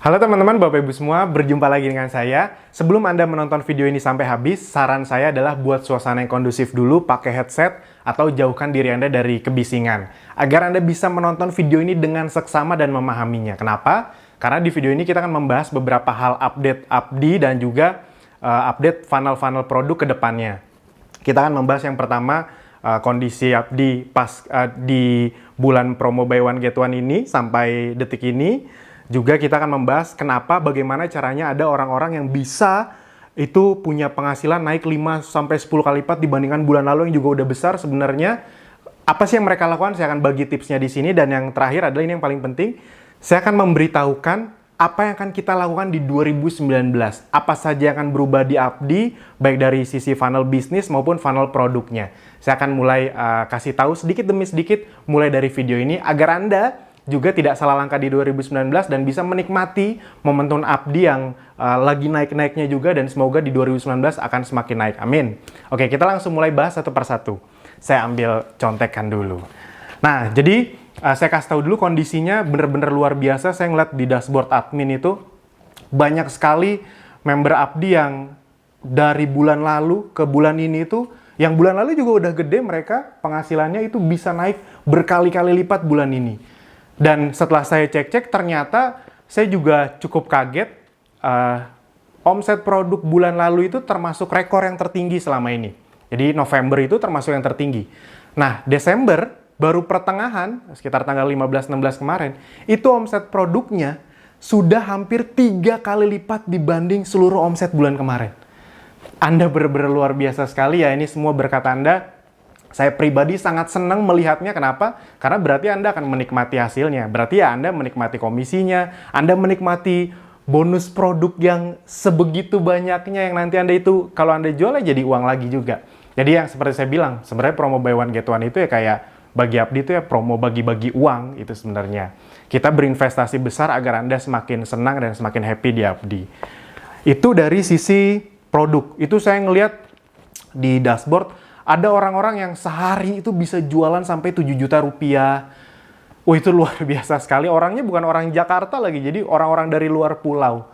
Halo teman-teman, Bapak Ibu semua, berjumpa lagi dengan saya. Sebelum Anda menonton video ini sampai habis, saran saya adalah buat suasana yang kondusif dulu, pakai headset, atau jauhkan diri Anda dari kebisingan. Agar Anda bisa menonton video ini dengan seksama dan memahaminya. Kenapa? Karena di video ini kita akan membahas beberapa hal update Abdi dan juga update funnel-funnel produk ke depannya. Kita akan membahas yang pertama, kondisi Abdi pas di bulan promo buy one get one ini sampai detik ini. Juga kita akan membahas bagaimana caranya ada orang-orang yang bisa itu punya penghasilan naik 5-10 kali lipat dibandingkan bulan lalu yang juga udah besar sebenarnya. Apa sih yang mereka lakukan? Saya akan bagi tipsnya di sini, dan yang terakhir adalah ini yang paling penting. Saya akan memberitahukan apa yang akan kita lakukan di 2019. Apa saja yang akan berubah di Abdi, baik dari sisi funnel bisnis maupun funnel produknya. Saya akan mulai kasih tahu sedikit demi sedikit mulai dari video ini agar Anda juga tidak salah langkah di 2019 dan bisa menikmati momentum Abdi yang lagi naik-naiknya juga, dan semoga di 2019 akan semakin naik. Amin. Oke, kita langsung mulai bahas satu persatu. Saya ambil contekan dulu. Nah, jadi saya kasih tahu dulu kondisinya bener-bener luar biasa. Saya ngeliat di dashboard admin itu banyak sekali member Abdi yang dari bulan lalu ke bulan ini itu, yang bulan lalu juga udah gede, mereka penghasilannya itu bisa naik berkali-kali lipat bulan ini. Dan setelah saya cek-cek, ternyata saya juga cukup kaget. Omset produk bulan lalu itu termasuk rekor yang tertinggi selama ini. Jadi November itu termasuk yang tertinggi. Nah, Desember, baru pertengahan, sekitar tanggal 15-16 kemarin, itu omset produknya sudah hampir 3 kali lipat dibanding seluruh omset bulan kemarin. Anda benar-benar luar biasa sekali ya, ini semua berkat Anda. Saya pribadi sangat senang melihatnya. Kenapa? Karena berarti Anda akan menikmati hasilnya. Berarti ya Anda menikmati komisinya, Anda menikmati bonus produk yang sebegitu banyaknya yang nanti Anda itu, kalau Anda jual ya jadi uang lagi juga. Jadi yang seperti saya bilang, sebenarnya promo buy one get one itu ya kayak bagi Abdi itu ya promo bagi-bagi uang itu sebenarnya. Kita berinvestasi besar agar Anda semakin senang dan semakin happy di Abdi. Itu dari sisi produk. Itu saya ngelihat di dashboard, ada orang-orang yang sehari itu bisa jualan sampai 7 juta rupiah. Oh, itu luar biasa sekali. Orangnya bukan orang Jakarta lagi, jadi orang-orang dari luar pulau.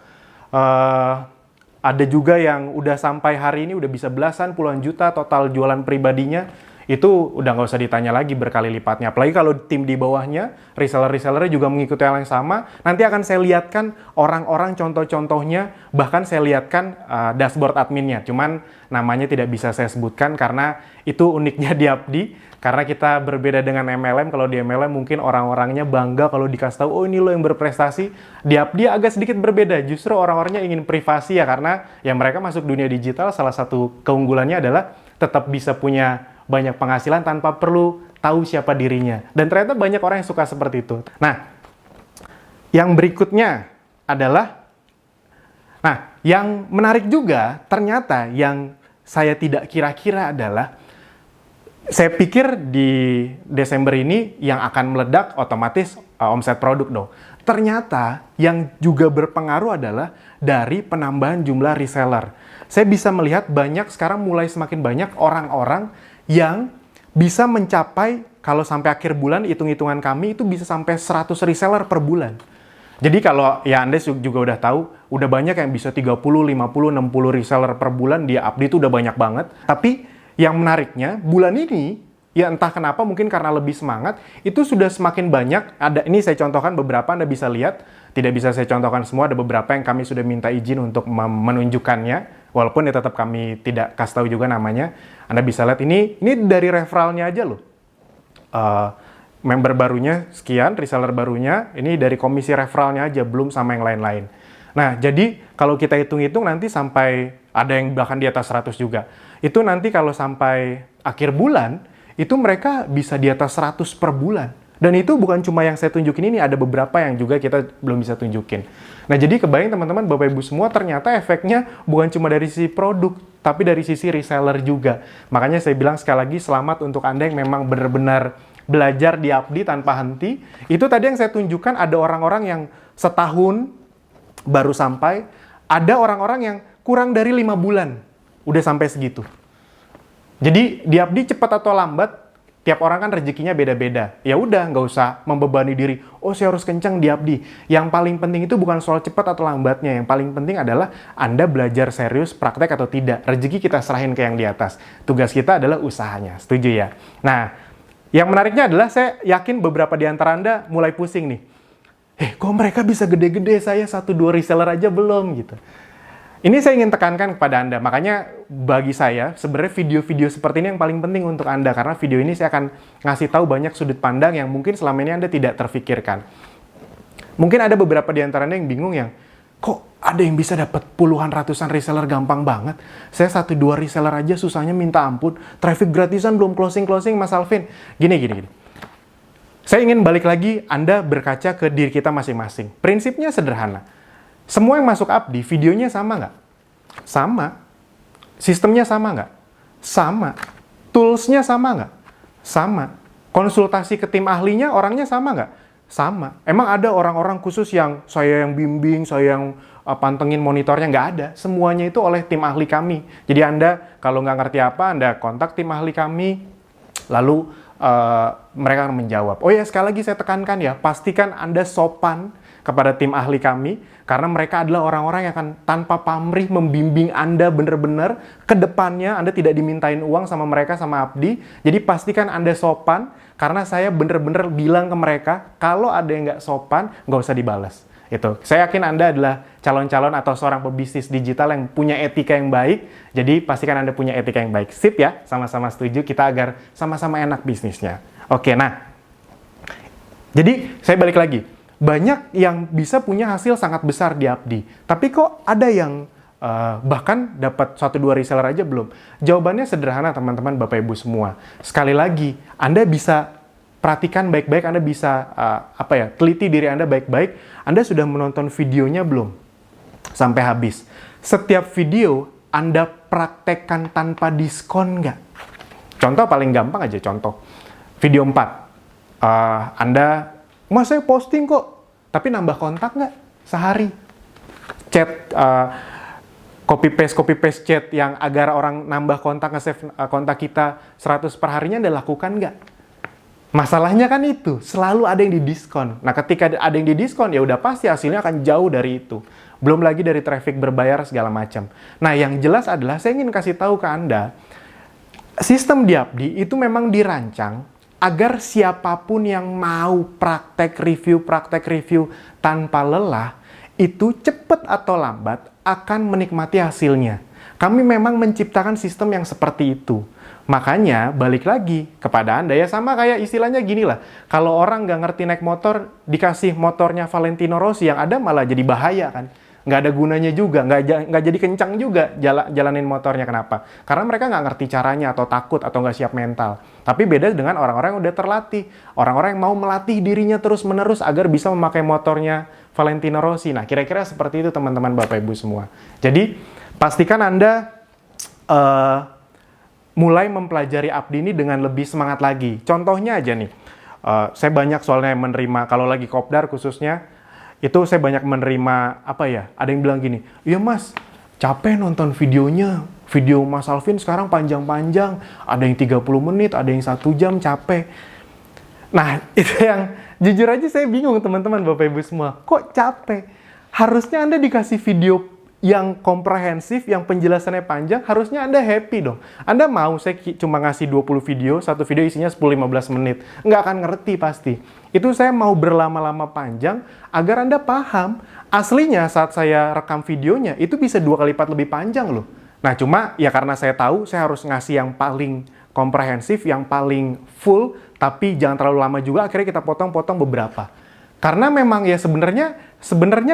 Ada juga yang udah sampai hari ini udah bisa belasan, puluhan juta total jualan pribadinya. Itu udah nggak usah ditanya lagi, berkali lipatnya. Apalagi kalau tim di bawahnya, reseller-resellernya juga mengikuti hal yang sama. Nanti akan saya lihatkan orang-orang contoh-contohnya, bahkan saya lihatkan dashboard adminnya. Cuman namanya tidak bisa saya sebutkan karena itu uniknya di Abdi. Karena kita berbeda dengan MLM. Kalau di MLM mungkin orang-orangnya bangga kalau dikasih tahu, oh ini lo yang berprestasi. Di Abdi agak sedikit berbeda. Justru orang-orangnya ingin privasi ya, karena ya mereka masuk dunia digital, salah satu keunggulannya adalah tetap bisa punya banyak penghasilan tanpa perlu tahu siapa dirinya. Dan ternyata banyak orang yang suka seperti itu. Nah, yang berikutnya adalah, yang menarik juga, ternyata yang saya tidak kira-kira adalah, saya pikir di Desember ini yang akan meledak otomatis omset produk dong. Ternyata yang juga berpengaruh adalah dari penambahan jumlah reseller. Saya bisa melihat sekarang mulai semakin banyak orang-orang yang bisa mencapai, kalau sampai akhir bulan, hitung-hitungan kami itu bisa sampai 100 reseller per bulan. Jadi kalau ya Anda juga udah tahu, udah banyak yang bisa 30, 50, 60 reseller per bulan di Abdi itu udah banyak banget. Tapi yang menariknya, bulan ini, ya entah kenapa, mungkin karena lebih semangat, itu sudah semakin banyak. Ini saya contohkan beberapa, Anda bisa lihat. Tidak bisa saya contohkan semua, ada beberapa yang kami sudah minta izin untuk menunjukkannya. Walaupun ya tetap kami tidak kasih tahu juga namanya. Anda bisa lihat ini dari referralnya aja loh. Member barunya sekian, reseller barunya, ini dari komisi referralnya aja, belum sama yang lain-lain. Nah, jadi kalau kita hitung-hitung nanti sampai, ada yang bahkan di atas 100 juga. Itu nanti kalau sampai akhir bulan, itu mereka bisa di atas 100 per bulan. Dan itu bukan cuma yang saya tunjukin ini, ada beberapa yang juga kita belum bisa tunjukin. Nah, jadi kebayang teman-teman, Bapak Ibu semua, ternyata efeknya bukan cuma dari sisi produk, tapi dari sisi reseller juga. Makanya saya bilang sekali lagi, selamat untuk Anda yang memang benar-benar belajar di Abdi tanpa henti. Itu tadi yang saya tunjukkan, ada orang-orang yang setahun baru sampai, ada orang-orang yang kurang dari 5 bulan, udah sampai segitu. Jadi di Abdi cepat atau lambat, Tiap orang kan rezekinya beda-beda. Ya udah, nggak usah membebani diri. Oh, saya harus kencang di Abdi. Yang paling penting itu bukan soal cepat atau lambatnya. Yang paling penting adalah Anda belajar serius, praktek atau tidak. Rezeki kita serahin ke yang di atas. Tugas kita adalah usahanya. Setuju ya? Nah, yang menariknya adalah saya yakin beberapa di antara Anda mulai pusing nih. Kok mereka bisa gede-gede, saya 1-2 reseller aja belum gitu. Ini saya ingin tekankan kepada Anda, makanya bagi saya sebenarnya video-video seperti ini yang paling penting untuk Anda, karena video ini saya akan ngasih tahu banyak sudut pandang yang mungkin selama ini Anda tidak terfikirkan. Mungkin ada beberapa di antara Anda yang bingung yang, kok ada yang bisa dapat puluhan ratusan reseller gampang banget? Saya 1-2 reseller aja susahnya minta ampun, traffic gratisan belum closing-closing Mas Alvin. Gini. Saya ingin balik lagi Anda berkaca ke diri kita masing-masing. Prinsipnya sederhana. Semua yang masuk Abdi, videonya sama nggak? Sama. Sistemnya sama nggak? Sama. Tools-nya sama nggak? Sama. Konsultasi ke tim ahlinya, orangnya sama nggak? Sama. Emang ada orang-orang khusus yang saya yang bimbing, saya yang pantengin monitornya? Nggak ada. Semuanya itu oleh tim ahli kami. Jadi Anda, kalau nggak ngerti apa, Anda kontak tim ahli kami, lalu mereka akan menjawab. Oh ya, sekali lagi saya tekankan ya, pastikan Anda sopan kepada tim ahli kami, karena mereka adalah orang-orang yang akan tanpa pamrih membimbing Anda benar-benar ke depannya. Anda tidak dimintain uang sama mereka, sama Abdi. Jadi pastikan Anda sopan, karena saya benar-benar bilang ke mereka, kalau ada yang nggak sopan, nggak usah dibalas. Itu. Saya yakin Anda adalah calon-calon atau seorang pebisnis digital yang punya etika yang baik, jadi pastikan Anda punya etika yang baik. Sip ya, sama-sama setuju kita agar sama-sama enak bisnisnya. Oke, nah. Jadi, saya balik lagi. Banyak yang bisa punya hasil sangat besar di Abdi, tapi kok ada yang bahkan dapat 1-2 reseller aja belum? Jawabannya sederhana teman-teman, Bapak Ibu semua. Sekali lagi, Anda bisa perhatikan baik-baik, Anda bisa teliti diri Anda baik-baik. Anda sudah menonton videonya belum? Sampai habis. Setiap video Anda praktekkan tanpa diskon nggak? Contoh paling gampang aja, contoh. Video 4. Anda, Mas saya posting kok, tapi nambah kontak nggak? Sehari. Chat, copy-paste chat yang agar orang nambah kontak, nge-save kontak kita 100 per harinya Anda lakukan nggak? Masalahnya kan itu, selalu ada yang didiskon. Nah, ketika ada yang didiskon, ya udah pasti hasilnya akan jauh dari itu. Belum lagi dari traffic berbayar segala macam. Nah, yang jelas adalah saya ingin kasih tahu ke Anda, sistem di Abdi itu memang dirancang agar siapapun yang mau praktek review tanpa lelah, itu cepat atau lambat akan menikmati hasilnya. Kami memang menciptakan sistem yang seperti itu. Makanya, balik lagi kepada Anda, ya sama kayak istilahnya gini lah. Kalau orang nggak ngerti naik motor, dikasih motornya Valentino Rossi, yang ada malah jadi bahaya kan. Nggak ada gunanya juga, nggak jadi kencang juga jalanin motornya. Kenapa? Karena mereka nggak ngerti caranya, atau takut, atau nggak siap mental. Tapi beda dengan orang-orang yang udah terlatih. Orang-orang yang mau melatih dirinya terus-menerus agar bisa memakai motornya Valentino Rossi. Nah, kira-kira seperti itu teman-teman Bapak Ibu semua. Jadi, pastikan Anda mulai mempelajari Abdi ini dengan lebih semangat lagi. Contohnya aja nih, saya banyak soalnya menerima, kalau lagi kopdar khususnya, itu saya banyak menerima, ada yang bilang gini, iya Mas, capek nonton videonya, video Mas Alvin sekarang panjang-panjang, ada yang 30 menit, ada yang 1 jam, capek. Nah, itu yang jujur aja saya bingung teman-teman Bapak Ibu semua, kok capek? Harusnya Anda dikasih video yang komprehensif, yang penjelasannya panjang, harusnya Anda happy dong. Anda mau saya cuma ngasih 20 video, satu video isinya 10-15 menit. Nggak akan ngerti pasti. Itu saya mau berlama-lama panjang, agar Anda paham. Aslinya saat saya rekam videonya, itu bisa 2 kali lipat lebih panjang loh. Nah cuma, ya karena saya tahu, saya harus ngasih yang paling komprehensif, yang paling full, tapi jangan terlalu lama juga, akhirnya kita potong-potong beberapa. Karena memang ya sebenarnya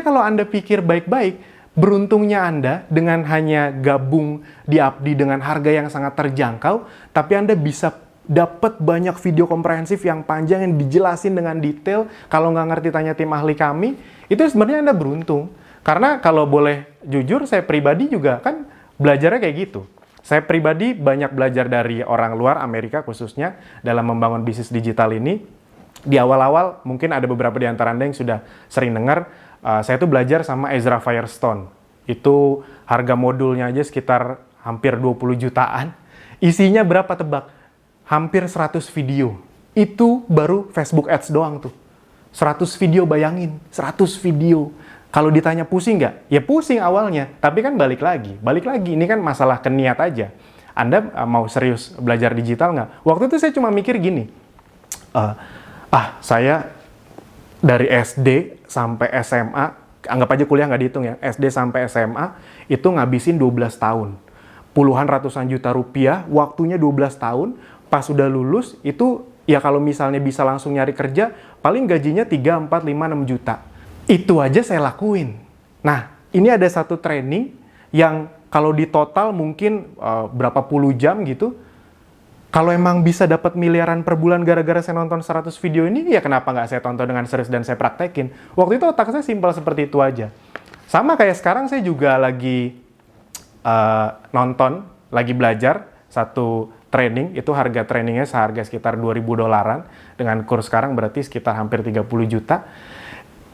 kalau Anda pikir baik-baik, beruntungnya Anda dengan hanya gabung di Abdi dengan harga yang sangat terjangkau, tapi Anda bisa dapat banyak video komprehensif yang panjang yang dijelasin dengan detail. Kalau nggak ngerti tanya tim ahli kami, itu sebenarnya Anda beruntung. Karena kalau boleh jujur, saya pribadi juga kan belajarnya kayak gitu. Saya pribadi banyak belajar dari orang luar, Amerika khususnya, dalam membangun bisnis digital ini. Di awal-awal, mungkin ada beberapa di antara Anda yang sudah sering dengar, saya tuh belajar sama Ezra Firestone. Itu harga modulnya aja sekitar hampir 20 jutaan. Isinya berapa tebak? hampir 100 video. Itu baru Facebook Ads doang tuh. 100 video, bayangin, 100 video. Kalau ditanya pusing nggak? Ya pusing awalnya, tapi kan balik lagi. Ini kan masalah keniat aja. Anda mau serius belajar digital nggak? Waktu itu saya cuma mikir gini, saya dari SD sampai SMA, anggap aja kuliah nggak dihitung ya, SD sampai SMA, itu ngabisin 12 tahun. Puluhan ratusan juta rupiah, waktunya 12 tahun, pas udah lulus, itu ya kalau misalnya bisa langsung nyari kerja, paling gajinya 3, 4, 5, 6 juta. Itu aja saya lakuin. Nah, ini ada satu training yang kalau di total mungkin berapa puluh jam gitu. Kalau emang bisa dapat miliaran per bulan gara-gara saya nonton 100 video ini, ya kenapa nggak saya tonton dengan serius dan saya praktekin? Waktu itu otak saya simpel seperti itu aja. Sama kayak sekarang saya juga lagi nonton, lagi belajar satu training, itu harga trainingnya seharga sekitar 2.000 dolaran, dengan kurs sekarang berarti sekitar hampir 30 juta.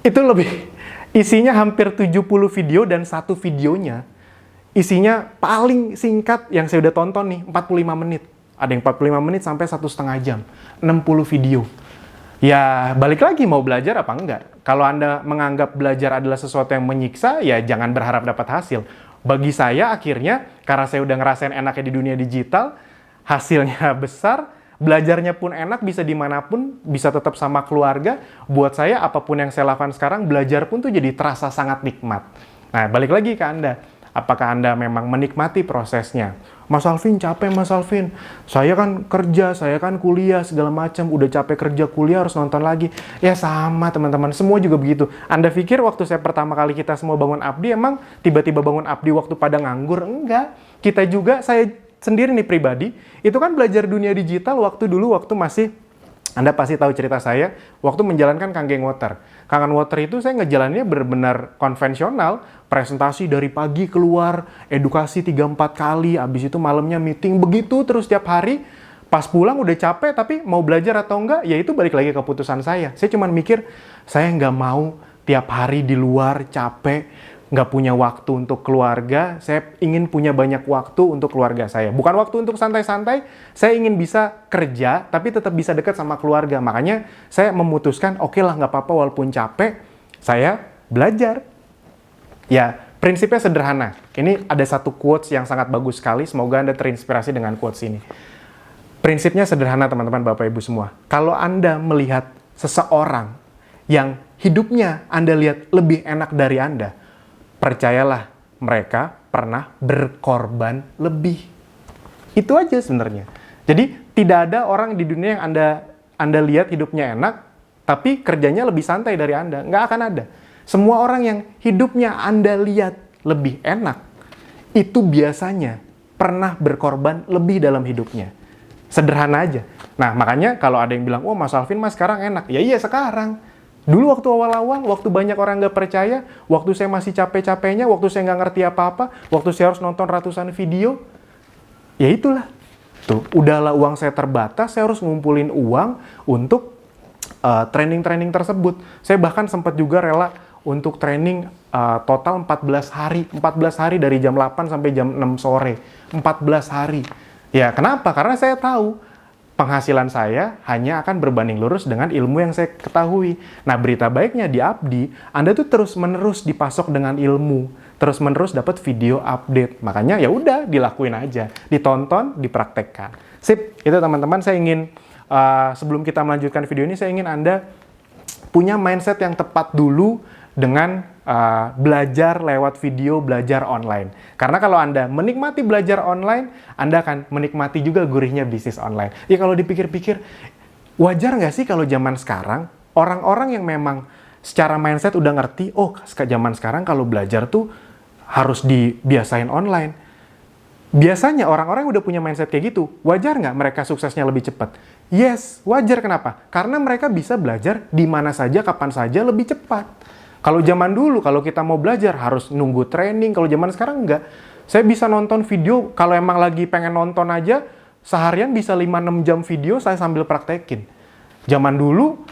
Itu lebih, isinya hampir 70 video dan satu videonya isinya paling singkat yang saya udah tonton nih, 45 menit. Ada yang 45 menit sampai 1,5 jam, 60 video. Ya balik lagi, mau belajar apa enggak? Kalau Anda menganggap belajar adalah sesuatu yang menyiksa, ya jangan berharap dapat hasil. Bagi saya akhirnya, karena saya udah ngerasain enaknya di dunia digital, hasilnya besar, belajarnya pun enak, bisa dimanapun, bisa tetap sama keluarga. Buat saya, apapun yang saya lakukan sekarang, belajar pun tuh jadi terasa sangat nikmat. Nah, balik lagi ke Anda. Apakah Anda memang menikmati prosesnya? Mas Alvin, capek Mas Alvin. Saya kan kerja, saya kan kuliah, segala macam. Udah capek kerja, kuliah, harus nonton lagi. Ya sama teman-teman, semua juga begitu. Anda pikir waktu saya pertama kali kita semua bangun Abdi, emang tiba-tiba bangun Abdi waktu pada nganggur? Enggak. Kita juga, saya sendiri nih pribadi, itu kan belajar dunia digital waktu masih, Anda pasti tahu cerita saya, waktu menjalankan Kangen Water. Kangen Water itu saya ngejalaninnya benar-benar konvensional, presentasi dari pagi keluar, edukasi 3-4 kali, abis itu malamnya meeting, begitu terus tiap hari. Pas pulang udah capek, tapi mau belajar atau enggak, ya itu balik lagi ke keputusan saya. Saya cuma mikir, saya nggak mau tiap hari di luar capek, nggak punya waktu untuk keluarga, saya ingin punya banyak waktu untuk keluarga saya. Bukan waktu untuk santai-santai, saya ingin bisa kerja, tapi tetap bisa dekat sama keluarga. Makanya saya memutuskan, oke lah nggak apa-apa walaupun capek, saya belajar. Ya, prinsipnya sederhana. Ini ada satu quotes yang sangat bagus sekali, semoga Anda terinspirasi dengan quotes ini. Prinsipnya sederhana teman-teman, Bapak Ibu semua. Kalau Anda melihat seseorang yang hidupnya Anda lihat lebih enak dari Anda, percayalah, mereka pernah berkorban lebih. Itu aja sebenarnya. Jadi, tidak ada orang di dunia yang Anda lihat hidupnya enak, tapi kerjanya lebih santai dari Anda. Nggak akan ada. Semua orang yang hidupnya Anda lihat lebih enak, itu biasanya pernah berkorban lebih dalam hidupnya. Sederhana aja. Nah, makanya kalau ada yang bilang, oh Mas Alvin mas sekarang enak. Ya iya sekarang. Dulu waktu awal-awal, waktu banyak orang nggak percaya, waktu saya masih capek-capeknya, waktu saya nggak ngerti apa-apa, waktu saya harus nonton ratusan video, ya itulah. Tuh, udahlah uang saya terbatas, saya harus ngumpulin uang untuk training-training tersebut. Saya bahkan sempat juga rela untuk training total 14 hari. 14 hari dari jam 8 sampai jam 6 sore. 14 hari. Ya, kenapa? Karena saya tahu penghasilan saya hanya akan berbanding lurus dengan ilmu yang saya ketahui. Nah, berita baiknya di Abdi, Anda tuh terus-menerus dipasok dengan ilmu, terus-menerus dapat video update. Makanya ya udah dilakuin aja, ditonton, dipraktekkan. Sip, itu teman-teman saya ingin sebelum kita melanjutkan video ini, saya ingin Anda punya mindset yang tepat dulu dengan belajar lewat video, belajar online. Karena kalau Anda menikmati belajar online, Anda akan menikmati juga gurihnya bisnis online. Ya kalau dipikir-pikir, wajar nggak sih kalau zaman sekarang, orang-orang yang memang secara mindset udah ngerti, oh zaman sekarang kalau belajar tuh harus dibiasain online. Biasanya orang-orang yang udah punya mindset kayak gitu, wajar nggak mereka suksesnya lebih cepat? Yes, wajar. Kenapa? Karena mereka bisa belajar di mana saja, kapan saja lebih cepat. Kalau zaman dulu, kalau kita mau belajar harus nunggu training. Kalau zaman sekarang enggak. Saya bisa nonton video, kalau emang lagi pengen nonton aja, seharian bisa 5-6 jam video saya sambil praktekin. Zaman dulu,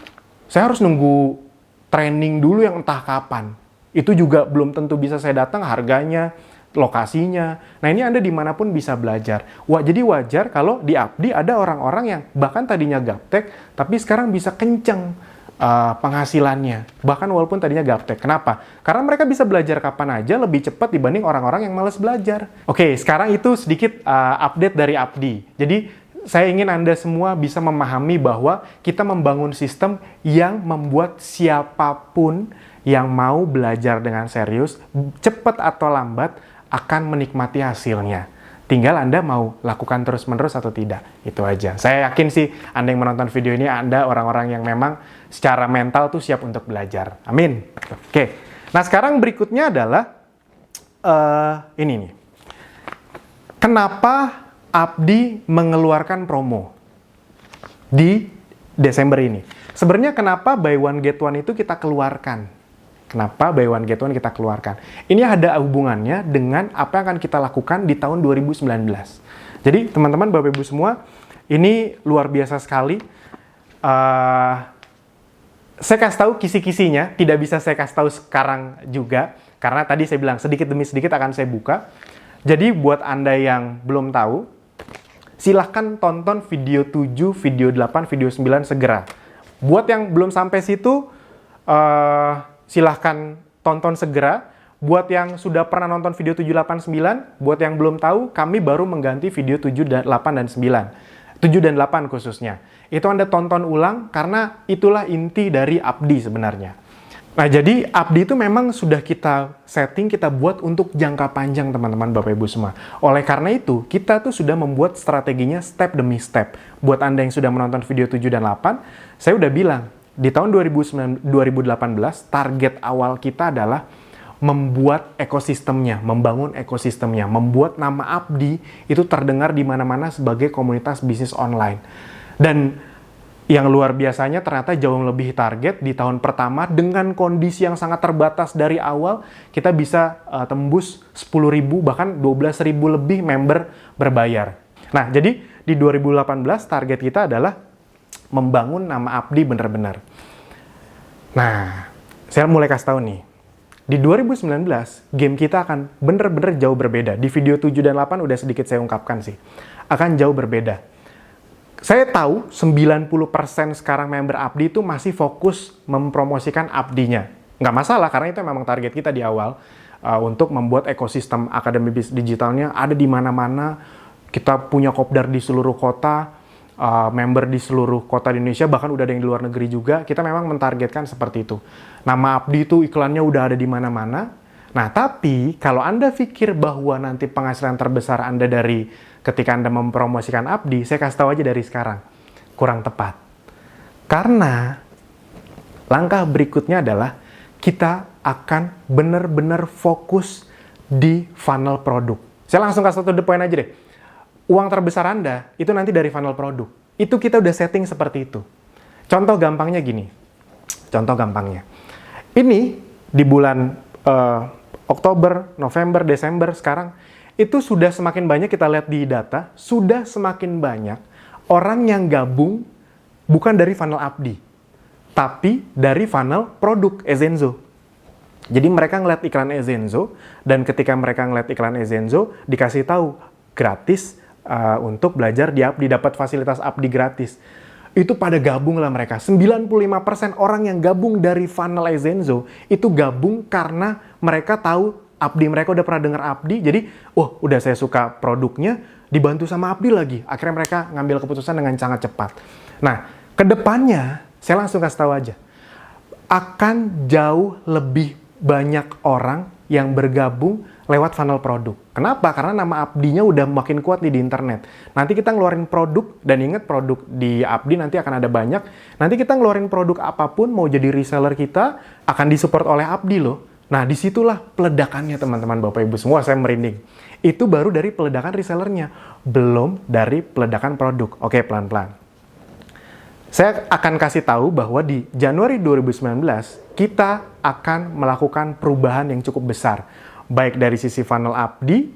saya harus nunggu training dulu yang entah kapan. Itu juga belum tentu bisa saya datang, harganya lokasinya. Nah, ini Anda dimanapun bisa belajar. Wah, jadi wajar kalau di Abdi ada orang-orang yang bahkan tadinya gaptek, tapi sekarang bisa kenceng penghasilannya. Bahkan walaupun tadinya gaptek. Kenapa? Karena mereka bisa belajar kapan aja lebih cepat dibanding orang-orang yang malas belajar. Oke, sekarang itu sedikit update dari Abdi. Jadi, saya ingin Anda semua bisa memahami bahwa kita membangun sistem yang membuat siapapun yang mau belajar dengan serius, cepat atau lambat, akan menikmati hasilnya. Tinggal Anda mau lakukan terus-menerus atau tidak. Itu aja. Saya yakin sih Anda yang menonton video ini, Anda orang-orang yang memang secara mental tuh siap untuk belajar. Amin. Oke. Nah, sekarang berikutnya adalah ini nih. Kenapa Abdi mengeluarkan promo di Desember ini? Sebenarnya kenapa buy one get one itu kita keluarkan? Kenapa buy one get one kita keluarkan? Ini ada hubungannya dengan apa yang akan kita lakukan di tahun 2019. Jadi teman-teman, Bapak Ibu semua, ini luar biasa sekali. Saya kasih tahu kisi-kisinya, tidak bisa saya kasih tahu sekarang juga, karena tadi saya bilang sedikit demi sedikit akan saya buka. Jadi buat Anda yang belum tahu, silahkan tonton video 7, video 8, video 9 segera. Buat yang belum sampai situ, silahkan tonton segera. Buat yang sudah pernah nonton video 7, 8, 9, buat yang belum tahu, kami baru mengganti video 7, 8, dan 9. 7 dan 8 khususnya. Itu Anda tonton ulang, karena itulah inti dari Abdi sebenarnya. Nah, jadi Abdi itu memang sudah kita setting, kita buat untuk jangka panjang, teman-teman, Bapak Ibu semua. Oleh karena itu, kita tuh sudah membuat strateginya step demi step. Buat Anda yang sudah menonton video 7 dan 8, saya udah bilang, di tahun 2018, target awal kita adalah membuat ekosistemnya, membangun ekosistemnya, membuat nama Abdi itu terdengar di mana-mana sebagai komunitas bisnis online. Dan yang luar biasanya ternyata jauh lebih target di tahun pertama dengan kondisi yang sangat terbatas dari awal, kita bisa tembus 10.000 bahkan 12.000 lebih member berbayar. Nah, jadi di 2018 target kita adalah membangun nama Abdi benar-benar. Nah, saya mulai kasih tahu nih. Di 2019, game kita akan benar-benar jauh berbeda. Di video 7 dan 8 udah sedikit saya ungkapkan sih. Akan jauh berbeda. Saya tahu 90% sekarang member Abdi itu masih fokus mempromosikan Abdinya. Nggak masalah, karena itu memang target kita di awal. Untuk membuat ekosistem akademi bisnis digitalnya ada di mana-mana. Kita punya kopdar di seluruh kota, member di seluruh kota di Indonesia, bahkan udah ada yang di luar negeri juga. Kita memang mentargetkan seperti itu. Nama Abdi itu iklannya udah ada di mana-mana. Nah, tapi kalau Anda pikir bahwa nanti penghasilan terbesar Anda dari ketika Anda mempromosikan Abdi, saya kasih tahu aja dari sekarang, kurang tepat. Karena langkah berikutnya adalah kita akan benar-benar fokus di funnel produk. Saya langsung kasih satu the point aja deh. Uang terbesar Anda itu nanti dari funnel produk. Itu kita udah setting seperti itu. Contoh gampangnya gini. Contoh gampangnya. Ini di bulan Oktober, November, Desember sekarang, itu sudah semakin banyak kita lihat di data, sudah semakin banyak orang yang gabung bukan dari funnel Abdi, tapi dari funnel produk Ezenzo. Jadi mereka ngeliat iklan Ezenzo, dan ketika mereka ngeliat iklan Ezenzo, dikasih tahu gratis untuk belajar di Abdi, dapat fasilitas Abdi gratis. Itu pada gabung lah mereka. 95% orang yang gabung dari funnel Ezenzo itu gabung karena mereka tahu Abdi, mereka udah pernah dengar Abdi, jadi udah saya suka produknya, dibantu sama Abdi lagi. Akhirnya mereka ngambil keputusan dengan sangat cepat. Nah, kedepannya saya langsung kasih tahu aja, akan jauh lebih banyak orang yang bergabung lewat funnel produk. Kenapa? Karena nama Abdinya udah makin kuat nih di internet. Nanti kita ngeluarin produk, dan ingat produk di Abdi nanti akan ada banyak. Nanti kita ngeluarin produk apapun, mau jadi reseller kita, akan disupport oleh Abdi loh. Nah, disitulah peledakannya teman-teman, Bapak Ibu semua, saya merinding. Itu baru dari peledakan resellernya, belum dari peledakan produk. Oke, pelan-pelan. Saya akan kasih tahu bahwa di Januari 2019, kita akan melakukan perubahan yang cukup besar. Baik dari sisi funnel Abdi,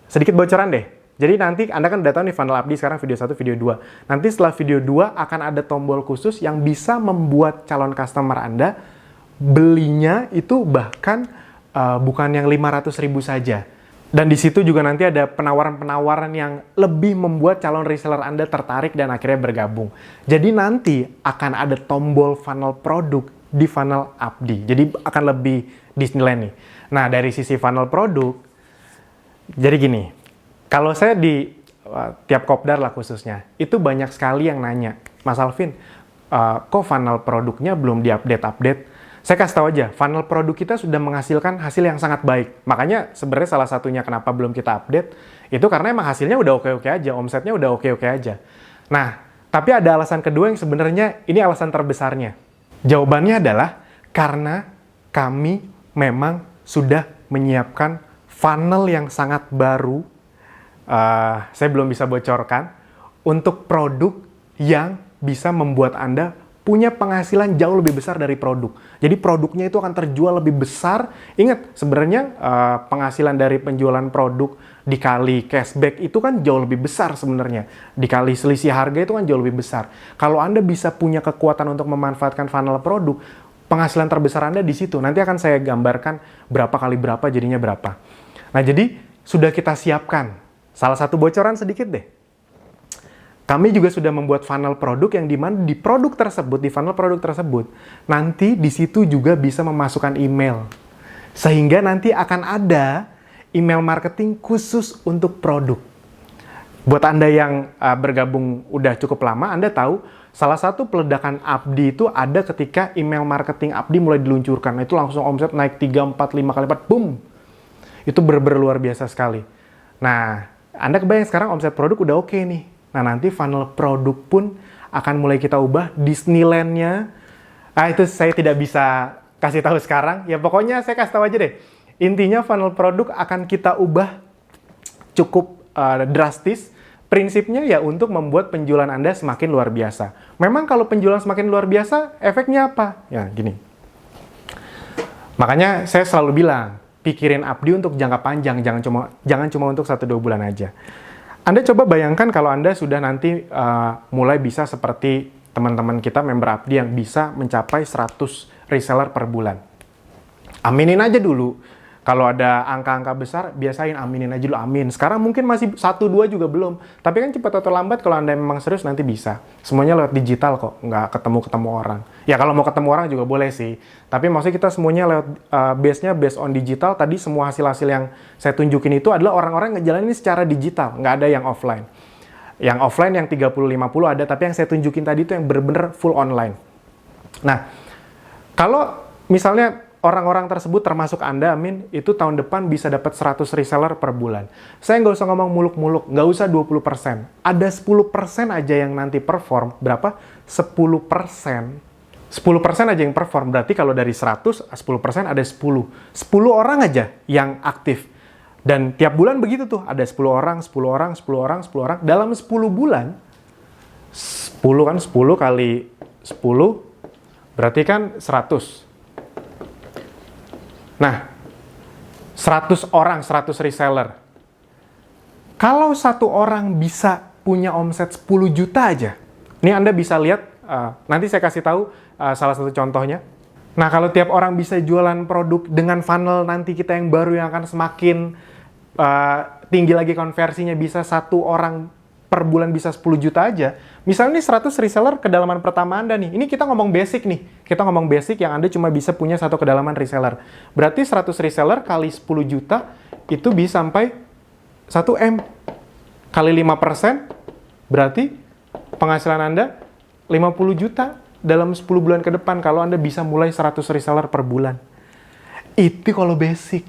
sedikit bocoran deh. Jadi nanti Anda kan udah tahu nih funnel Abdi sekarang video 1, video 2. Nanti setelah video 2 akan ada tombol khusus yang bisa membuat calon customer Anda belinya itu bahkan bukan yang 500.000 saja. Dan di situ juga nanti ada penawaran-penawaran yang lebih membuat calon reseller Anda tertarik dan akhirnya bergabung. Jadi nanti akan ada tombol funnel produk di funnel Abdi. Jadi akan lebih Disneyland nih. Nah, dari sisi funnel produk, jadi gini, kalau saya di tiap kopdar lah khususnya, itu banyak sekali yang nanya, Mas Alvin, kok funnel produknya belum diupdate-update? Saya kasih tahu aja, funnel produk kita sudah menghasilkan hasil yang sangat baik. Makanya sebenarnya salah satunya kenapa belum kita update, itu karena emang hasilnya udah oke-oke aja, omsetnya udah oke-oke aja. Nah, tapi ada alasan kedua yang sebenarnya ini alasan terbesarnya. Jawabannya adalah karena kami memang sudah menyiapkan funnel yang sangat baru, saya belum bisa bocorkan, untuk produk yang bisa membuat Anda punya penghasilan jauh lebih besar dari produk. Jadi produknya itu akan terjual lebih besar. Ingat, sebenarnya penghasilan dari penjualan produk dikali cashback itu kan jauh lebih besar sebenarnya. Dikali selisih harga itu kan jauh lebih besar. Kalau Anda bisa punya kekuatan untuk memanfaatkan funnel produk, penghasilan terbesar Anda di situ. Nanti akan saya gambarkan berapa kali berapa jadinya berapa. Nah, jadi sudah kita siapkan. Salah satu bocoran sedikit deh. Kami juga sudah membuat funnel produk yang dimana di produk tersebut, di funnel produk tersebut, nanti di situ juga bisa memasukkan email. Sehingga nanti akan ada email marketing khusus untuk produk. Buat Anda yang bergabung udah cukup lama, Anda tahu salah satu peledakan Abdi itu ada ketika email marketing Abdi mulai diluncurkan. Nah, itu langsung omset naik 3, 4, 5 kali lipat, boom! Itu bener-bener luar biasa sekali. Nah, Anda kebayang sekarang omset produk udah oke nih. Nah, nanti funnel produk pun akan mulai kita ubah Disneyland-nya. Itu saya tidak bisa kasih tahu sekarang. Ya pokoknya saya kasih tahu aja deh. Intinya funnel produk akan kita ubah cukup drastis. Prinsipnya ya untuk membuat penjualan Anda semakin luar biasa. Memang kalau penjualan semakin luar biasa, efeknya apa? Ya gini. Makanya saya selalu bilang, pikirin Abdi untuk jangka panjang, jangan cuma untuk 1-2 bulan aja. Anda coba bayangkan kalau Anda sudah nanti mulai bisa seperti teman-teman kita member Abdi yang bisa mencapai 100 reseller per bulan. Aminin aja dulu. Kalau ada angka-angka besar, biasain aminin aja dulu, amin. Sekarang mungkin masih 1-2 juga belum. Tapi kan cepat atau lambat kalau Anda memang serius nanti bisa. Semuanya lewat digital kok, nggak ketemu-ketemu orang. Ya kalau mau ketemu orang juga boleh sih. Tapi maksudnya kita semuanya lewat base-nya based on digital. Tadi semua hasil-hasil yang saya tunjukin itu adalah orang-orang yang ngejalanin secara digital. Nggak ada yang offline. Yang offline yang 30-50 ada, tapi yang saya tunjukin tadi itu yang bener-bener full online. Nah, kalau misalnya orang-orang tersebut termasuk Anda, Amin, itu tahun depan bisa dapat 100 reseller per bulan. Saya nggak usah ngomong muluk-muluk, nggak usah 20%. Ada 10% aja yang nanti perform, berapa? 10%. 10% aja yang perform, berarti kalau dari 100, 10% ada 10. 10 orang aja yang aktif. Dan tiap bulan begitu tuh, ada 10 orang, 10 orang, 10 orang, 10 orang. Dalam 10 bulan, 10 kan 10 kali 10, berarti kan 100. Nah, 100 orang, 100 reseller. Kalau satu orang bisa punya omset 10 juta aja, ini Anda bisa lihat, nanti saya kasih tahu salah satu contohnya. Nah, kalau tiap orang bisa jualan produk dengan funnel nanti kita yang baru yang akan semakin tinggi lagi konversinya, bisa satu orang per bulan bisa 10 juta aja. Misalnya nih 100 reseller kedalaman pertama Anda nih. Ini kita ngomong basic nih. Kita ngomong basic yang Anda cuma bisa punya satu kedalaman reseller. Berarti 100 reseller kali 10 juta itu bisa sampai 1 M. Kali 5%, berarti penghasilan Anda 50 juta dalam 10 bulan ke depan kalau Anda bisa mulai 100 reseller per bulan. Itu kalau basic.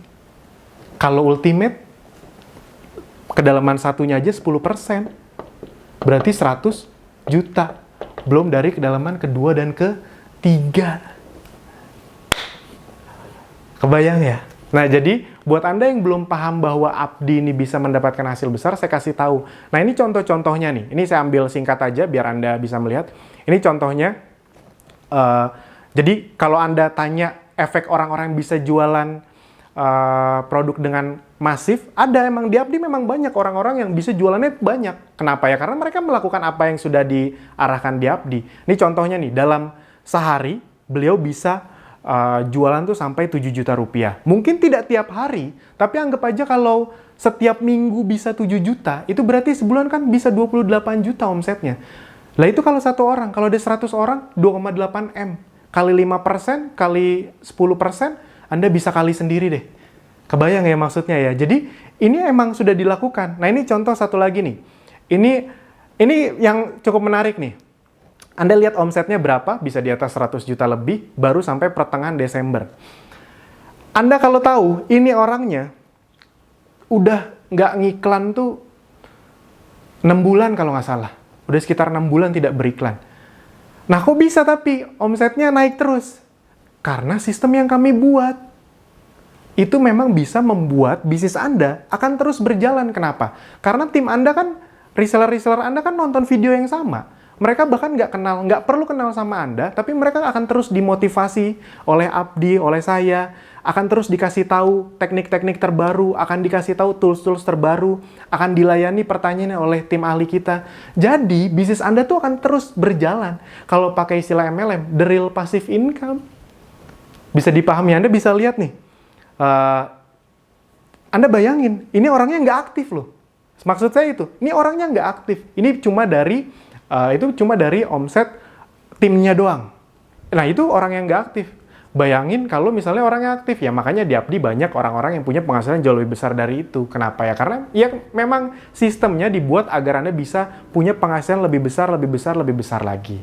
Kalau ultimate, kedalaman satunya aja 10%. Berarti 100 juta. Belum dari kedalaman kedua dan ketiga. Kebayang ya? Nah, jadi buat Anda yang belum paham bahwa Abdi ini bisa mendapatkan hasil besar, saya kasih tahu. Nah, ini contoh-contohnya nih. Ini saya ambil singkat aja biar Anda bisa melihat. Ini contohnya. Jadi, kalau Anda tanya efek orang-orang yang bisa jualan produk dengan masif, ada emang di Abdi memang banyak orang-orang yang bisa jualannya banyak. Kenapa ya? Karena mereka melakukan apa yang sudah diarahkan di Abdi. Ini contohnya nih, dalam sehari beliau bisa jualan tuh sampai 7 juta rupiah. Mungkin tidak tiap hari, tapi anggap aja kalau setiap minggu bisa 7 juta, itu berarti sebulan kan bisa 28 juta omsetnya. Lah itu kalau satu orang, kalau ada 100 orang, 2,8 M. Kali 5%, kali 10%, Anda bisa kali sendiri deh. Kebayang ya maksudnya ya? Jadi ini emang sudah dilakukan. Nah ini contoh satu lagi nih. Ini yang cukup menarik nih. Anda lihat omsetnya berapa, bisa di atas 100 juta lebih, baru sampai pertengahan Desember. Anda kalau tahu, ini orangnya udah nggak ngiklan tuh 6 bulan kalau nggak salah. Udah sekitar 6 bulan tidak beriklan. Nah kok bisa tapi omsetnya naik terus? Karena sistem yang kami buat. Itu memang bisa membuat bisnis Anda akan terus berjalan. Kenapa? Karena tim Anda kan, reseller-reseller Anda kan nonton video yang sama. Mereka bahkan nggak perlu kenal sama Anda, tapi mereka akan terus dimotivasi oleh Abdi, oleh saya, akan terus dikasih tahu teknik-teknik terbaru, akan dikasih tahu tools-tools terbaru, akan dilayani pertanyaannya oleh tim ahli kita. Jadi, bisnis Anda tuh akan terus berjalan. Kalau pakai istilah MLM, the real passive income. Bisa dipahami, Anda bisa lihat nih. Anda bayangin, ini orangnya nggak aktif loh. Maksud saya itu, ini orangnya nggak aktif. Ini cuma dari omset timnya doang. Nah itu orang yang nggak aktif. Bayangin kalau misalnya orang yang aktif, ya makanya di Abdi banyak orang-orang yang punya penghasilan jauh lebih besar dari itu. Kenapa ya? Karena ya memang sistemnya dibuat agar Anda bisa punya penghasilan lebih besar, lebih besar, lebih besar lagi.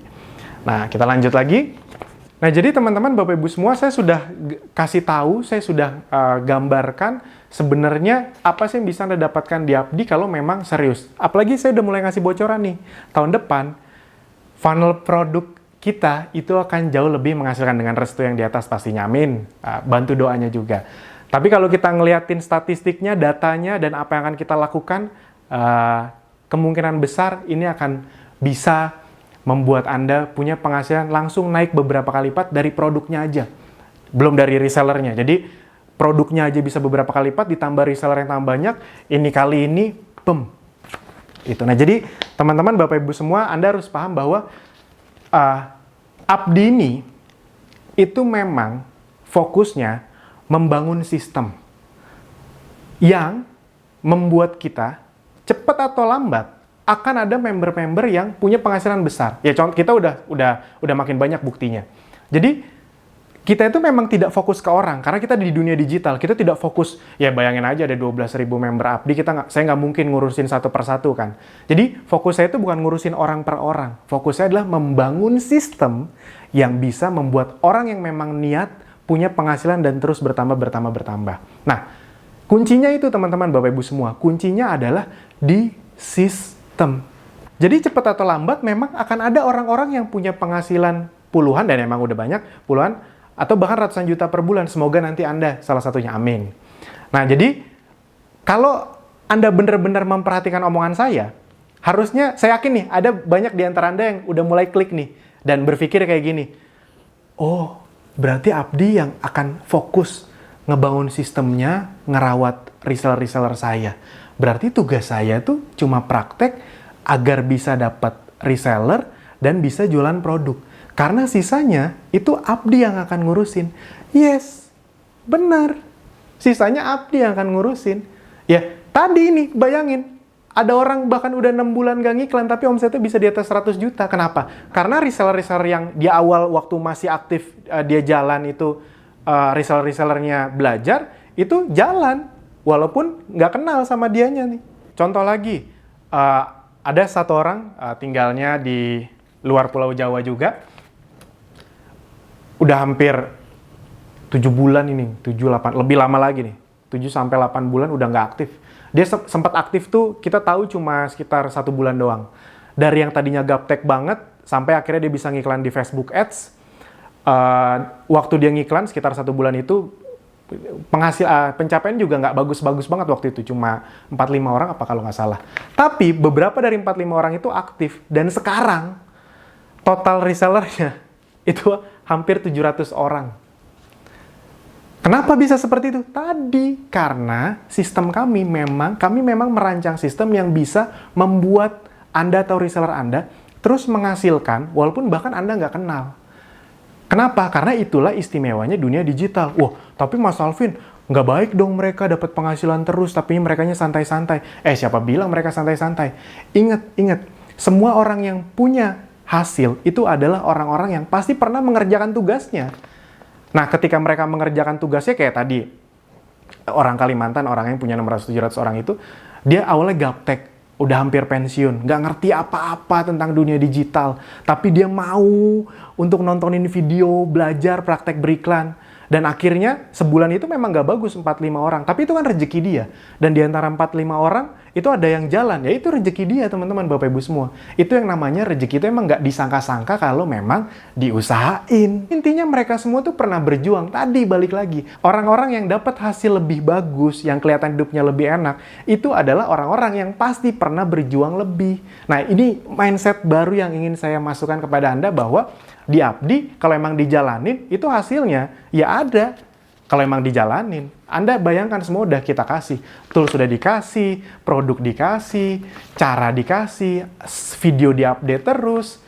Nah kita lanjut lagi. Nah jadi teman-teman, Bapak Ibu semua, saya sudah kasih tahu, saya sudah gambarkan sebenarnya apa sih yang bisa Anda dapatkan di Abdi kalau memang serius. Apalagi saya udah mulai ngasih bocoran nih. Tahun depan, funnel produk kita itu akan jauh lebih menghasilkan dengan restu yang di atas pastinya. Amin. Bantu doanya juga. Tapi kalau kita ngeliatin statistiknya, datanya, dan apa yang akan kita lakukan, kemungkinan besar ini akan bisa membuat Anda punya penghasilan langsung naik beberapa kali lipat dari produknya aja. Belum dari resellernya. Jadi, produknya aja bisa beberapa kali lipat, ditambah reseller yang tambah banyak, ini kali ini, boom. Itu. Nah, jadi teman-teman, Bapak Ibu semua, Anda harus paham bahwa Abdi ini itu memang fokusnya membangun sistem yang membuat kita cepat atau lambat akan ada member-member yang punya penghasilan besar. Ya contoh kita udah makin banyak buktinya. Jadi kita itu memang tidak fokus ke orang karena kita di dunia digital. Kita tidak fokus, ya bayangin aja ada 12.000 member Abdi, saya nggak mungkin ngurusin satu persatu kan. Jadi fokus saya itu bukan ngurusin orang per orang. Fokus saya adalah membangun sistem yang bisa membuat orang yang memang niat punya penghasilan dan terus bertambah. Nah, kuncinya itu teman-teman, Bapak Ibu semua, kuncinya adalah di sistem. Jadi cepat atau lambat memang akan ada orang-orang yang punya penghasilan puluhan, dan emang udah banyak, puluhan, atau bahkan ratusan juta per bulan. Semoga nanti Anda salah satunya, amin. Nah, jadi kalau Anda benar-benar memperhatikan omongan saya, harusnya, saya yakin nih, ada banyak di antara Anda yang udah mulai klik nih, dan berpikir kayak gini, oh, berarti Abdi yang akan fokus ngebangun sistemnya, ngerawat reseller-reseller saya. Berarti tugas saya tuh cuma praktek agar bisa dapat reseller dan bisa jualan produk. Karena sisanya itu Abdi yang akan ngurusin. Yes, benar. Sisanya Abdi yang akan ngurusin. Ya, tadi nih, bayangin. Ada orang bahkan udah 6 bulan gak ngiklan, tapi omsetnya bisa di atas 100 juta. Kenapa? Karena reseller-reseller yang di awal waktu masih aktif dia jalan itu, reseller-resellernya belajar, itu jalan. Walaupun nggak kenal sama dianya nih. Contoh lagi, ada satu orang tinggalnya di luar Pulau Jawa juga. Udah hampir 7 bulan ini, 7-8, lebih lama lagi nih. 7-8 bulan udah nggak aktif. Dia sempat aktif tuh, kita tahu cuma sekitar 1 bulan doang. Dari yang tadinya gaptek banget, sampai akhirnya dia bisa ngiklan di Facebook Ads. Waktu dia ngiklan sekitar 1 bulan itu, pencapaian juga nggak bagus-bagus banget waktu itu, cuma 4-5 orang apa kalau nggak salah. Tapi beberapa dari 4-5 orang itu aktif, dan sekarang total resellernya itu hampir 700 orang. Kenapa bisa seperti itu? Tadi karena sistem kami memang merancang sistem yang bisa membuat Anda atau reseller Anda terus menghasilkan walaupun bahkan Anda nggak kenal. Kenapa? Karena itulah istimewanya dunia digital. Wah, tapi Mas Alvin, nggak baik dong mereka dapat penghasilan terus, tapi merekanya santai-santai. Siapa bilang mereka santai-santai? Ingat, semua orang yang punya hasil itu adalah orang-orang yang pasti pernah mengerjakan tugasnya. Nah, ketika mereka mengerjakan tugasnya kayak tadi, orang Kalimantan, orang yang punya 600-700 orang itu, dia awalnya gaptek, udah hampir pensiun, nggak ngerti apa-apa tentang dunia digital, tapi dia mau untuk nontonin video, belajar, praktek beriklan. Dan akhirnya sebulan itu memang nggak bagus 4-5 orang, tapi itu kan rezeki dia. Dan di antara 4-5 orang, itu ada yang jalan, ya itu rezeki dia teman-teman, Bapak Ibu semua. Itu yang namanya rezeki itu emang nggak disangka-sangka kalau memang diusahain. Intinya mereka semua tuh pernah berjuang. Tadi balik lagi, orang-orang yang dapat hasil lebih bagus, yang kelihatan hidupnya lebih enak, itu adalah orang-orang yang pasti pernah berjuang lebih. Nah, ini mindset baru yang ingin saya masukkan kepada Anda bahwa di Abdi, kalau emang dijalanin, itu hasilnya ya ada. Kalau emang dijalanin, Anda bayangkan semua udah kita kasih. Tool sudah dikasih, produk dikasih, cara dikasih, video diupdate terus,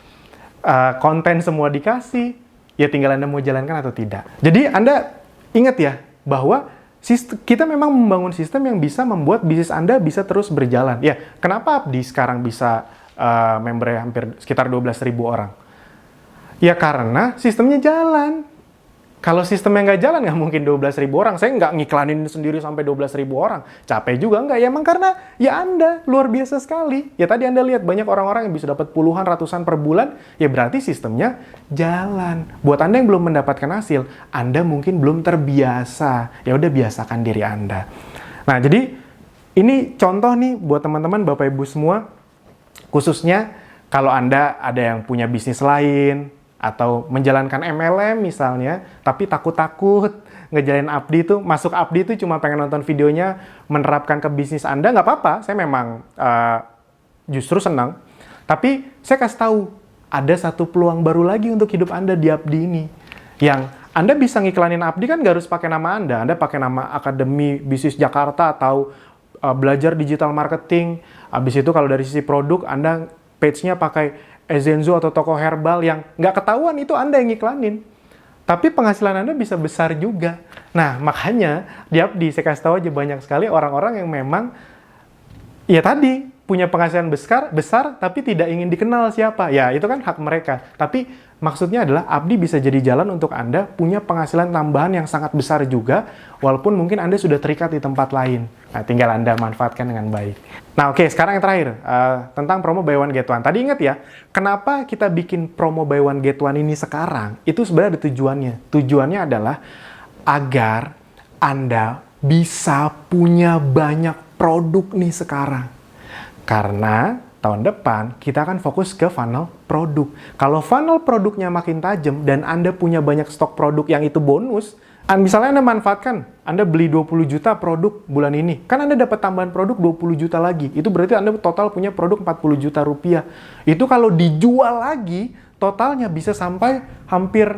konten semua dikasih. Ya tinggal Anda mau jalankan atau tidak. Jadi Anda ingat ya, bahwa kita memang membangun sistem yang bisa membuat bisnis Anda bisa terus berjalan. Ya, kenapa Abdi sekarang bisa membernya hampir sekitar 12.000 orang? Ya karena sistemnya jalan. Kalau sistemnya nggak jalan, nggak mungkin 12.000 orang. Saya nggak ngiklanin sendiri sampai 12.000 orang. Capek juga nggak? Ya emang karena ya Anda luar biasa sekali. Ya tadi Anda lihat banyak orang-orang yang bisa dapat puluhan, ratusan per bulan. Ya berarti sistemnya jalan. Buat Anda yang belum mendapatkan hasil, Anda mungkin belum terbiasa. Ya udah biasakan diri Anda. Nah jadi ini contoh nih buat teman-teman Bapak Ibu semua. Khususnya kalau Anda ada yang punya bisnis lain, atau menjalankan MLM misalnya, tapi takut-takut ngejalanin Abdi itu, masuk Abdi itu cuma pengen nonton videonya, menerapkan ke bisnis Anda, nggak apa-apa, saya memang justru senang. Tapi saya kasih tahu, ada satu peluang baru lagi untuk hidup Anda di Abdi ini. Yang Anda bisa ngiklanin Abdi kan nggak harus pakai nama Anda pakai nama Akademi Bisnis Jakarta atau belajar digital marketing. Habis itu kalau dari sisi produk, Anda page-nya pakai Ezenzo atau toko herbal yang nggak ketahuan, itu Anda yang ngiklanin. Tapi penghasilan Anda bisa besar juga. Nah, makanya di Abdi saya kasih tahu aja banyak sekali orang-orang yang memang ya tadi punya penghasilan besar tapi tidak ingin dikenal siapa. Ya, itu kan hak mereka. Tapi maksudnya adalah Abdi bisa jadi jalan untuk Anda punya penghasilan tambahan yang sangat besar juga, walaupun mungkin Anda sudah terikat di tempat lain. Nah, tinggal Anda manfaatkan dengan baik. Nah, oke, sekarang yang terakhir, tentang promo buy one get one. Tadi ingat ya, kenapa kita bikin promo buy one get one ini sekarang? Itu sebenarnya ada tujuannya. Tujuannya adalah agar Anda bisa punya banyak produk nih sekarang. Karena tahun depan kita akan fokus ke funnel produk. Kalau funnel produknya makin tajam dan Anda punya banyak stok produk yang itu bonus, misalnya Anda manfaatkan, Anda beli 20 juta produk bulan ini, kan Anda dapat tambahan produk 20 juta lagi. Itu berarti Anda total punya produk 40 juta rupiah. Itu kalau dijual lagi, totalnya bisa sampai hampir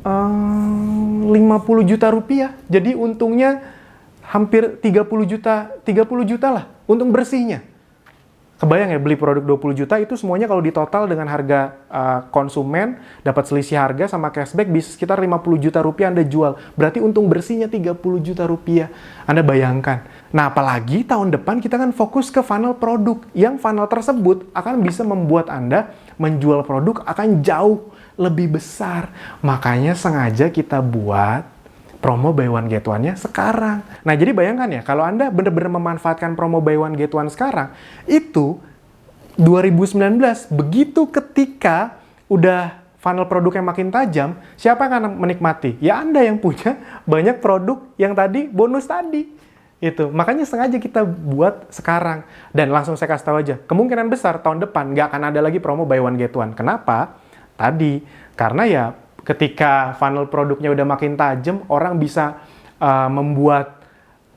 50 juta rupiah. Jadi untungnya hampir 30 juta lah untung bersihnya. Kebayang ya, beli produk 20 juta itu semuanya kalau ditotal dengan harga konsumen, dapat selisih harga sama cashback bisa sekitar 50 juta rupiah Anda jual. Berarti untung bersihnya 30 juta rupiah. Anda bayangkan. Nah, apalagi tahun depan kita kan fokus ke funnel produk. Yang funnel tersebut akan bisa membuat Anda menjual produk akan jauh lebih besar. Makanya sengaja kita buat promo buy one get one-nya sekarang. Nah, jadi bayangkan ya, kalau Anda benar-benar memanfaatkan promo buy one get one sekarang, itu 2019, begitu ketika udah funnel produknya makin tajam, siapa yang akan menikmati? Ya Anda yang punya banyak produk yang tadi, bonus tadi. Itu, makanya sengaja kita buat sekarang. Dan langsung saya kasih tahu aja, kemungkinan besar tahun depan nggak akan ada lagi promo buy one get one. Kenapa? Tadi, karena ya ketika funnel produknya udah makin tajam, orang bisa membuat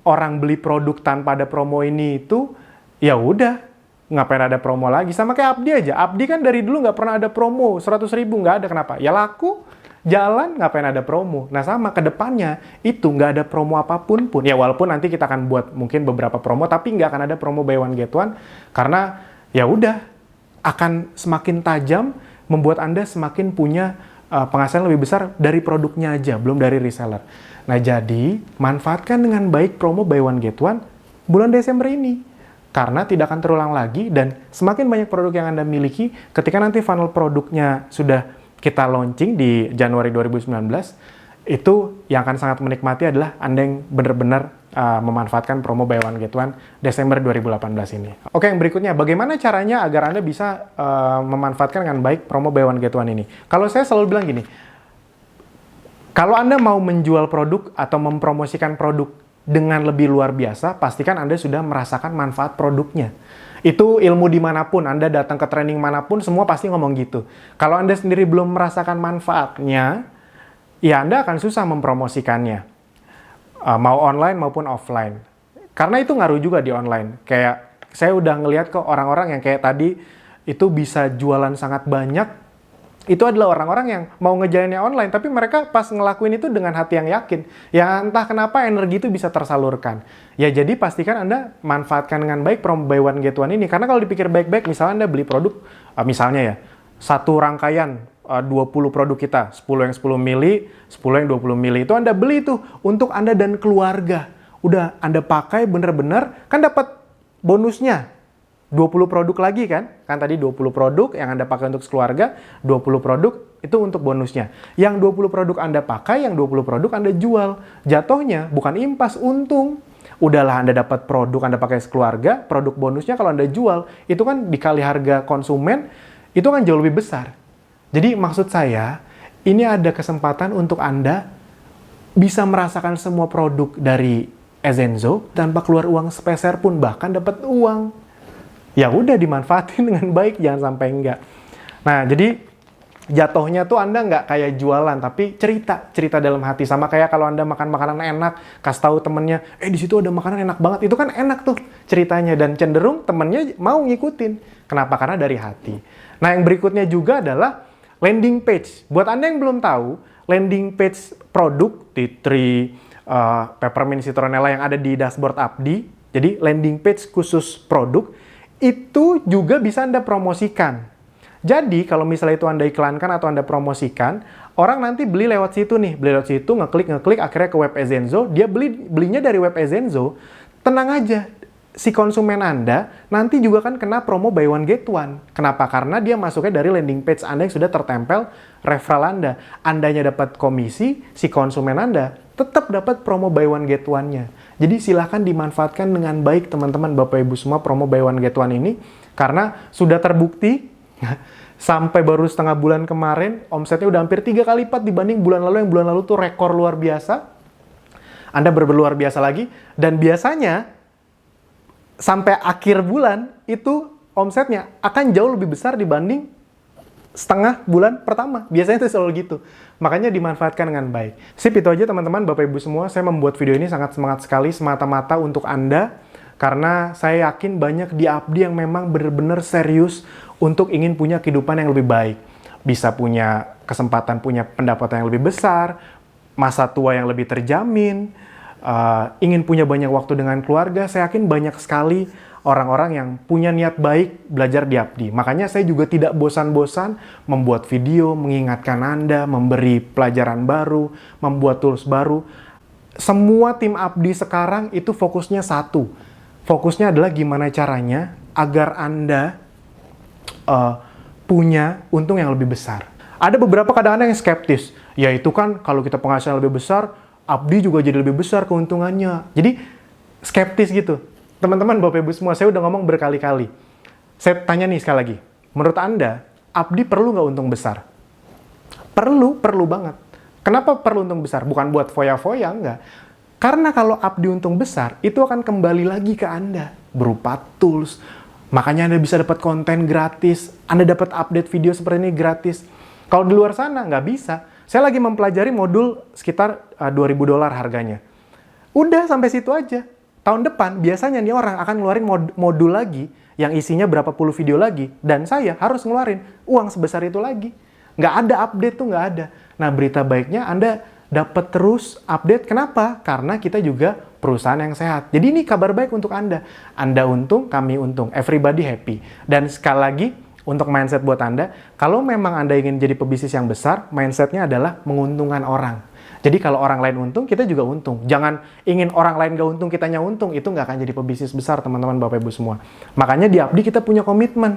orang beli produk tanpa ada promo ini itu, ya udah, ngapain ada promo lagi? Sama kayak Abdi aja. Abdi kan dari dulu nggak pernah ada promo, 100.000 nggak ada. Kenapa? Ya laku, jalan, ngapain ada promo? Nah sama ke depannya, itu nggak ada promo apapun pun. Ya walaupun nanti kita akan buat mungkin beberapa promo, tapi nggak akan ada promo buy one get one, karena ya udah, akan semakin tajam, membuat Anda semakin punya penghasilan lebih besar dari produknya aja, belum dari reseller. Nah, jadi manfaatkan dengan baik promo buy one get one bulan Desember ini. Karena tidak akan terulang lagi dan semakin banyak produk yang Anda miliki, ketika nanti funnel produknya sudah kita launching di Januari 2019, itu yang akan sangat menikmati adalah Anda yang benar-benar memanfaatkan promo buy one get one Desember 2018 ini. Oke, yang berikutnya, bagaimana caranya agar Anda bisa memanfaatkan dengan baik promo buy one get one ini? Kalau saya selalu bilang gini, kalau Anda mau menjual produk atau mempromosikan produk dengan lebih luar biasa, pastikan Anda sudah merasakan manfaat produknya. Itu ilmu dimanapun, Anda datang ke training manapun, semua pasti ngomong gitu. Kalau Anda sendiri belum merasakan manfaatnya, ya Anda akan susah mempromosikannya. Mau online maupun offline. Karena itu ngaruh juga di online. Kayak saya udah ngelihat kok orang-orang yang kayak tadi itu bisa jualan sangat banyak. Itu adalah orang-orang yang mau ngejalaninnya online, tapi mereka pas ngelakuin itu dengan hati yang yakin. Ya entah kenapa energi itu bisa tersalurkan. Ya jadi pastikan Anda manfaatkan dengan baik promo buy one get one ini. Karena kalau dipikir baik-baik, misalnya Anda beli produk, misalnya ya, satu rangkaian 20 produk kita, 10 yang 10 mili, 10 yang 20 mili. Itu Anda beli tuh untuk Anda dan keluarga. Udah Anda pakai bener-bener, kan dapat bonusnya. 20 produk lagi kan? Kan tadi 20 produk yang Anda pakai untuk keluarga, 20 produk itu untuk bonusnya. Yang 20 produk Anda pakai, yang 20 produk Anda jual. Jatuhnya bukan impas, untung. Udahlah Anda dapat produk Anda pakai keluarga, produk bonusnya kalau Anda jual, itu kan dikali harga konsumen, itu kan jauh lebih besar. Jadi maksud saya, ini ada kesempatan untuk Anda bisa merasakan semua produk dari Ezenzo tanpa keluar uang sepeser pun, bahkan dapat uang. Ya udah dimanfaatin dengan baik, jangan sampai enggak. Nah, jadi jatuhnya tuh Anda nggak kayak jualan, tapi cerita dalam hati. Sama kayak kalau Anda makan makanan enak, kasih tahu temennya, di situ ada makanan enak banget. Itu kan enak tuh ceritanya, dan cenderung temennya mau ngikutin. Kenapa? Karena dari hati. Nah, yang berikutnya juga adalah landing page. Buat Anda yang belum tahu, landing page produk Tea Tree, Peppermint Citronella yang ada di dashboard Abdi, jadi landing page khusus produk, itu juga bisa Anda promosikan. Jadi, kalau misalnya itu Anda iklankan atau Anda promosikan, orang nanti beli lewat situ nih, beli lewat situ, ngeklik, akhirnya ke web Ezenzo, dia belinya dari web Ezenzo, tenang aja. Si konsumen Anda nanti juga kan kena promo buy one get one. Kenapa? Karena dia masuknya dari landing page Anda yang sudah tertempel referral Anda. Andanya dapat komisi, si konsumen Anda tetap dapat promo buy one get one-nya. Jadi silahkan dimanfaatkan dengan baik teman-teman Bapak Ibu semua promo buy one get one ini. Karena sudah terbukti, sampai baru setengah bulan kemarin, omsetnya udah hampir 3 kali lipat dibanding bulan lalu, yang bulan lalu tuh rekor luar biasa. Anda berluar biasa lagi, dan biasanya sampai akhir bulan itu omsetnya akan jauh lebih besar dibanding setengah bulan pertama. Biasanya itu selalu gitu. Makanya dimanfaatkan dengan baik. Sip, itu aja teman-teman, Bapak Ibu semua. Saya membuat video ini sangat semangat sekali, semata-mata untuk Anda. Karena saya yakin banyak di Abdi yang memang benar-benar serius untuk ingin punya kehidupan yang lebih baik. Bisa punya kesempatan, punya pendapatan yang lebih besar, masa tua yang lebih terjamin, ingin punya banyak waktu dengan keluarga. Saya yakin banyak sekali orang-orang yang punya niat baik belajar di Abdi. Makanya saya juga tidak bosan-bosan membuat video, mengingatkan Anda, memberi pelajaran baru, membuat tools baru. Semua tim Abdi sekarang itu fokusnya satu. Fokusnya adalah gimana caranya agar Anda punya untung yang lebih besar. Ada beberapa kadang-kadang yang skeptis. Ya itu kan kalau kita penghasilan lebih besar, Abdi juga jadi lebih besar keuntungannya. Jadi skeptis gitu. Teman-teman Bapak Ibu semua, saya udah ngomong berkali-kali. Saya tanya nih sekali lagi. Menurut Anda, Abdi perlu nggak untung besar? Perlu banget. Kenapa perlu untung besar? Bukan buat foya-foya, enggak. Karena kalau Abdi untung besar, itu akan kembali lagi ke Anda. Berupa tools. Makanya Anda bisa dapat konten gratis. Anda dapat update video seperti ini gratis. Kalau di luar sana, nggak bisa. Saya lagi mempelajari modul sekitar $2.000 harganya. Udah sampai situ aja. Tahun depan biasanya nih orang akan ngeluarin modul lagi yang isinya berapa puluh video lagi. Dan saya harus ngeluarin uang sebesar itu lagi. Nggak ada update tuh, nggak ada. Nah, berita baiknya Anda dapat terus update. Kenapa? Karena kita juga perusahaan yang sehat. Jadi ini kabar baik untuk Anda. Anda untung, kami untung. Everybody happy. Dan sekali lagi, untuk mindset buat Anda, kalau memang Anda ingin jadi pebisnis yang besar, mindsetnya adalah menguntungkan orang. Jadi kalau orang lain untung, kita juga untung. Jangan ingin orang lain gak untung, kitanya untung. Itu nggak akan jadi pebisnis besar, teman-teman, Bapak Ibu semua. Makanya di Abdi kita punya komitmen.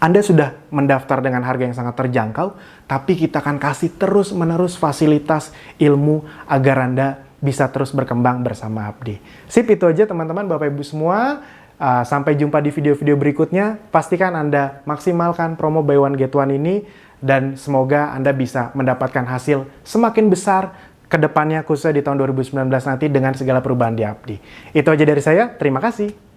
Anda sudah mendaftar dengan harga yang sangat terjangkau, tapi kita akan kasih terus-menerus fasilitas ilmu agar Anda bisa terus berkembang bersama Abdi. Sip, itu aja teman-teman, Bapak Ibu semua. Sampai jumpa di video-video berikutnya. Pastikan Anda maksimalkan promo buy one get one ini dan semoga Anda bisa mendapatkan hasil semakin besar ke depannya, khususnya di tahun 2019 nanti dengan segala perubahan di Abdi. Itu aja dari saya. Terima kasih.